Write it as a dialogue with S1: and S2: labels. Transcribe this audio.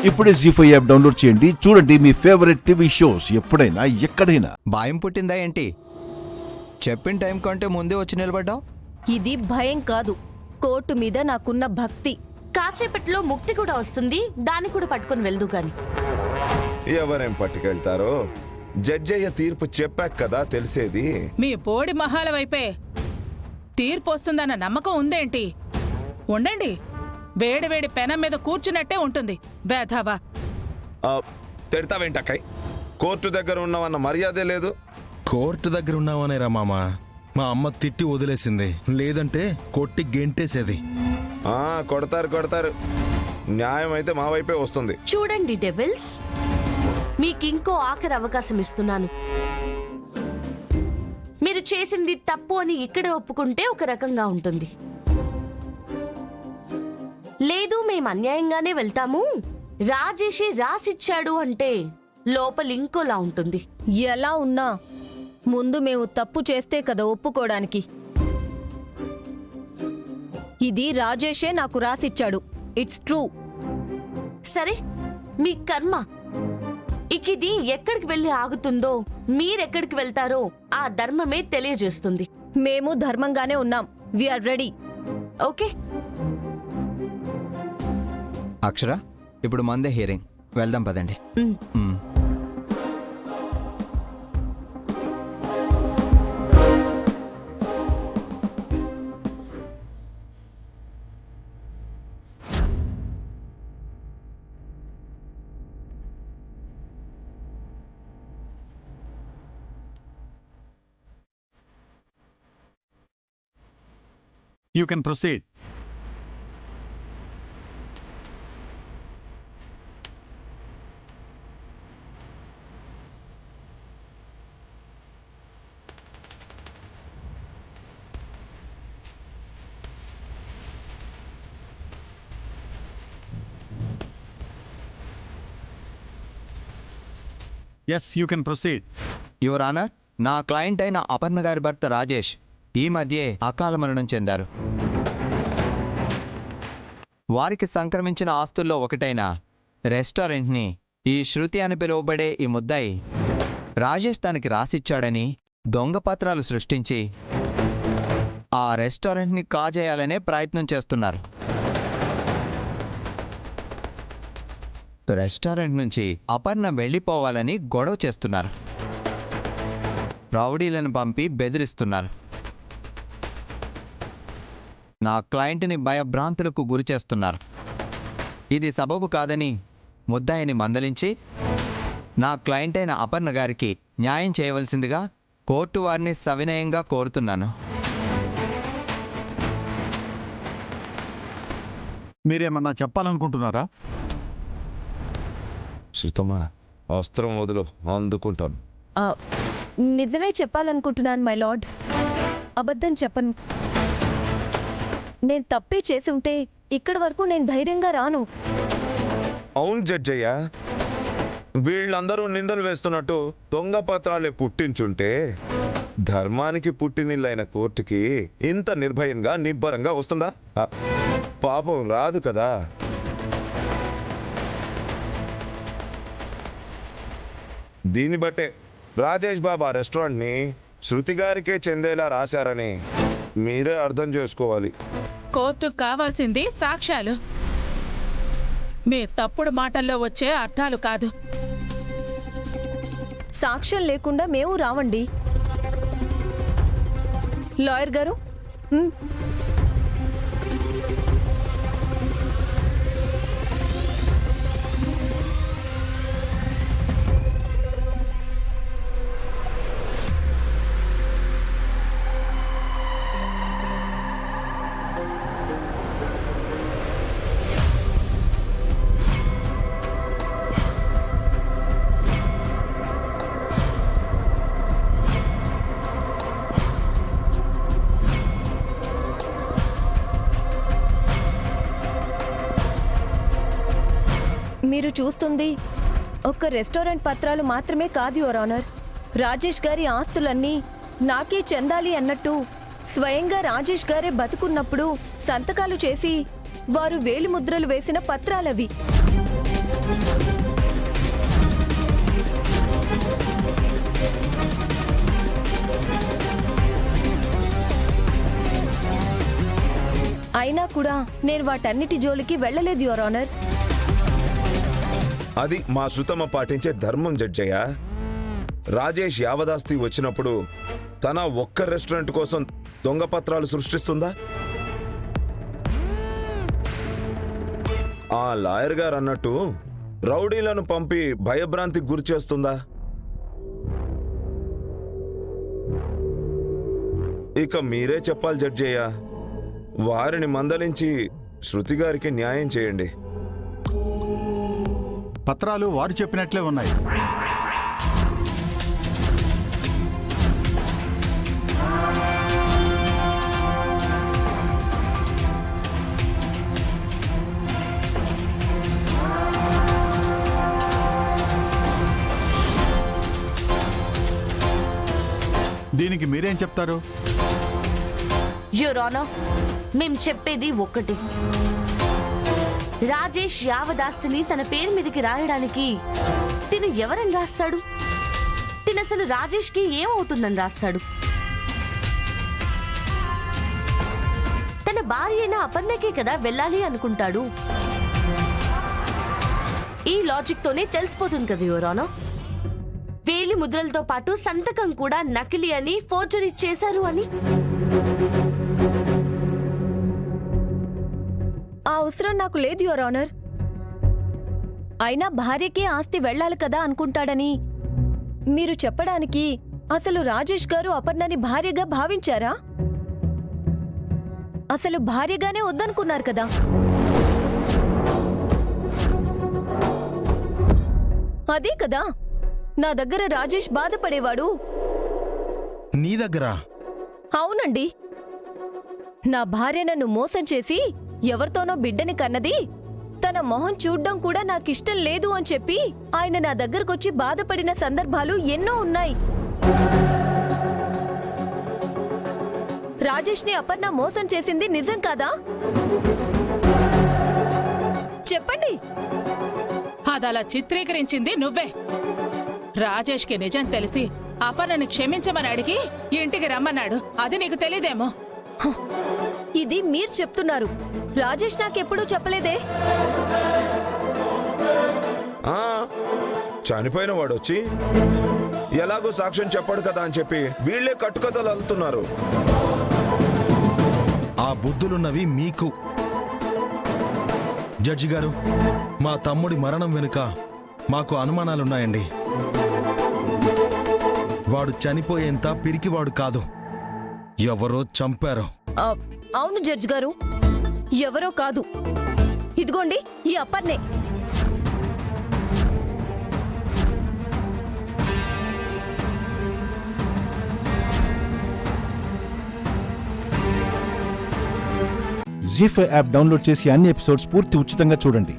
S1: ఇప్పుడే జీ5 app download చేయండి. చూడండి మీ ఫేవరెట్ టీవీ షోస్ ఎప్పుడైనా ఎక్కడైనా.
S2: భయం పుట్టిందా ఏంటి? చెప్పిన టైం కంటే ముందే వచ్చి నిలబడ్డావు.
S3: ఇది భయం కాదు, కోర్టు మీద నాకున్న భక్తి.
S4: కాసేపట్లో ముక్తి కూడా వస్తుంది, దాన్ని కూడా పట్టుకొని వెళ్దు గాని.
S5: ఎవరేం పట్టుకెళ్తారో జడ్జయ్య తీర్పు చెప్పాక కదా తెలిసేది.
S6: మీ పోడి మహాల వైపే తీర్పు వస్తుందన్న నమ్మకం ఉందేంటి? ఉండండి, వేడివేడి పెనం మీద కూర్చున్నట్టే ఉంటుంది. వేధావా
S5: తిడతావేంటక్కయ్? కోర్టు దగ్గర ఉన్నావన్న మర్యాదే లేదు.
S7: కోర్టు దగ్గర ఉన్నావనేరా మామ, మా అమ్మ తిట్టి వదిలేసింది, లేదంటే కొట్టి గెంటేసేది.
S5: కొడతారు. న్యాయం అయితే మా వైపే వస్తుంది.
S4: చూడండి డెవిల్స్, మీకింకో ఆఖరి అవకాశం ఇస్తున్నాను. మీరు చేసింది తప్పు అని ఇక్కడే ఒప్పుకుంటే ఒక రకంగా ఉంటుంది. లేదు, మేము అన్యాయంగానే వెళ్తాము, రాజేషి రాసిచ్చాడు అంటే లోపల ఇంకోలా ఉంటుంది.
S3: ఎలా ఉన్నా ముందు మేము తప్పు చేస్తే కదా ఒప్పుకోవడానికి. ఇది రాజేషే నాకు రాసిచ్చాడు, ఇట్స్ ట్రూ.
S4: సరే, మీ కర్మ. ఇది ఎక్కడికి వెళ్ళి ఆగుతుందో, మీరెక్కడికి వెళ్తారో ఆ ధర్మమే తెలియజేస్తుంది.
S3: మేము ధర్మంగానే ఉన్నాం, వీఆర్ రెడీ.
S4: ఓకే
S2: అక్షర, ఇప్పుడు మందే హియరింగ్, వెళ్దాం పదండి.
S8: You can proceed. Yes, you can proceed.
S2: Your honour, నా క్లయింట్ అయిన అపర్ణ గారి భర్త రాజేష్ ఈ మధ్యే అకాల మరణం చెందారు. వారికి సంక్రమించిన ఆస్తుల్లో ఒకటైన రెస్టారెంట్ని ఈ శృతి అని పిలువబడే ఈ ముద్దాయి రాజేష్ తనకి రాసిచ్చాడని దొంగ పత్రాలు సృష్టించి ఆ రెస్టారెంట్ని కాజేయాలనే ప్రయత్నం చేస్తున్నారు. రెస్టారెంట్ నుంచి అపర్ణ వెళ్ళిపోవాలని గొడవ చేస్తున్నారు. రౌడీలను పంపి బెదిరిస్తున్నారు. నా క్లయింట్ని భయభ్రాంతులకు గురి చేస్తున్నారు. ఇది సబబు కాదని ముద్దాయిని మందలించి నా క్లయింట్ అయిన అపర్ణ గారికి న్యాయం చేయవలసిందిగా కోర్టు వారిని సవినయంగా కోరుతున్నాను.
S8: మీరేమన్నా చెప్పాలనుకుంటున్నారా?
S5: శృతమా, వస్త్రం వదులు, అందుకుంటాను.
S3: నిజమే చెప్పాలనుకుంటున్నాను మై లార్డ్, అబద్ధం చెప్పను. నేను తప్పే చేసి ఉంటే ఇక్కడి వరకు నేను ధైర్యంగా రాను.
S5: అవును జడ్జయ్య, వీళ్ళందరూ నిందలు వేస్తున్నట్టు దొంగ పత్రాలే పుట్టించుంటే ధర్మానికి పుట్టినిల్లైన కోర్టుకి ఇంత నిర్భయంగా నిబ్బరంగా వస్తుందా? పాపం రాదు కదా. దీన్ని బట్టే రాజేష్ బాబా రెస్టారెంట్ని శృతి గారికే చెందేలా రాశారని మీరే అర్థం చేసుకోవాలి.
S6: కోర్టుకు కావాల్సింది సాక్ష్యాలు, మీ తప్పుడు మాటల్లో వచ్చే అర్థాలు కాదు.
S3: సాక్ష్యం లేకుండా మేము రావండి. లాయర్ గారు, మీరు చూస్తుంది ఒక్క రెస్టారెంట్ పత్రాలు మాత్రమే కాదు యువర్ ఆనర్. రాజేష్ గారి ఆస్తులన్నీ నాకే చెందాలి అన్నట్టు స్వయంగా రాజేష్ గారే బతుకున్నప్పుడు సంతకాలు చేసి వారు వేలిముద్రలు వేసిన పత్రాలవి. అయినా కూడా నేను వాటన్నిటి జోలికి వెళ్ళలేదు యువర్ ఆనర్.
S5: అది మా శృతమ్మ పాటించే ధర్మం జడ్జయ్య. రాజేష్ యావదాస్తి వచ్చినప్పుడు తన ఒక్క రెస్టారెంట్ కోసం దొంగ పత్రాలు సృష్టిస్తుందా? ఆ లాయర్ గారు అన్నట్టు రౌడీలను పంపి భయభ్రాంతికి గురి చేస్తుందా? ఇక మీరే చెప్పాలి జడ్జయ్య. వారిని మందలించి శృతి గారికి న్యాయం చేయండి.
S8: పత్రాలు వారు చెప్పినట్లే ఉన్నాయి. దీనికి మీరేం చెప్తారు?
S4: యువర్ ఆనర్, మేం చెప్పేది ఒక్కటి. రాజేష్ యావదాస్తిని తన పేరు మీదకి రాయడానికి తిను ఎవరని రాస్తాడు? తినసలు రాజేష్కి ఏమవుతుందని రాస్తాడు? తన భార్య అయిన అపర్ణకే కదా వెళ్ళాలి అనుకుంటాడు. ఈ లాజిక్ తోనే తెలిసిపోతుంది కదా యువర్ ఆనర్. వేలి ముద్రలతో పాటు సంతకం కూడా నకిలీ అని, ఫోర్జరీ చేశారు అని.
S3: ఆ అవసరం నాకు లేదు యువర్ ఆనర్. అయినా భార్యకే ఆస్తి వెళ్ళాలి కదా అనుకుంటాడని మీరు చెప్పడానికి అసలు రాజేష్ గారు అపర్ణని భార్యగా భావించారా? అసలు భార్యగానే వద్దనుకున్నారు కదా. అదే కదా నా దగ్గర రాజేష్ బాధపడేవాడు.
S7: నీ దగ్గర?
S3: అవునండి. నా భార్య నన్ను మోసం చేసి ఎవరితోనో బిడ్డని కన్నది, తన మొహం చూడ్డం కూడా నాకిష్టం లేదు అని చెప్పి ఆయన నా దగ్గరకొచ్చి బాధపడిన సందర్భాలు ఎన్నో ఉన్నాయి. రాజేష్ని అపర్ణ మోసం చేసింది నిజం కాదా? చెప్పండి.
S6: అదలా చిత్రీకరించింది నువ్వే. రాజేష్కి నిజం తెలిసి అపర్ణని క్షమించమని అడిగి ఇంటికి రమ్మన్నాడు. అది నీకు తెలీదేమో.
S3: ఇది మీరు చెప్తున్నారు. రాజేష్ నాకెప్పుడూ చెప్పలేదే.
S5: చనిపోయిన వాడు వచ్చి ఎలాగో సాక్ష్యం చెప్పాడు కదా అని చెప్పి వీళ్లే కట్టుకథలు అల్లుతున్నారు.
S7: ఆ బుద్ధులున్నవి మీకు. జడ్జి గారు, మా తమ్ముడి మరణం వెనుక మాకు అనుమానాలున్నాయండి. వాడు చనిపోయేంత పిరికివాడు కాదు, ఎవరో చంపారు.
S3: అవును జడ్జి గారు, ఎవరో కాదు. ఇదిగోండి ఈ అపర్ణే.
S1: జీ5 యాప్ డౌన్లోడ్ చేసి అన్ని ఎపిసోడ్స్ పూర్తి ఉచితంగా చూడండి.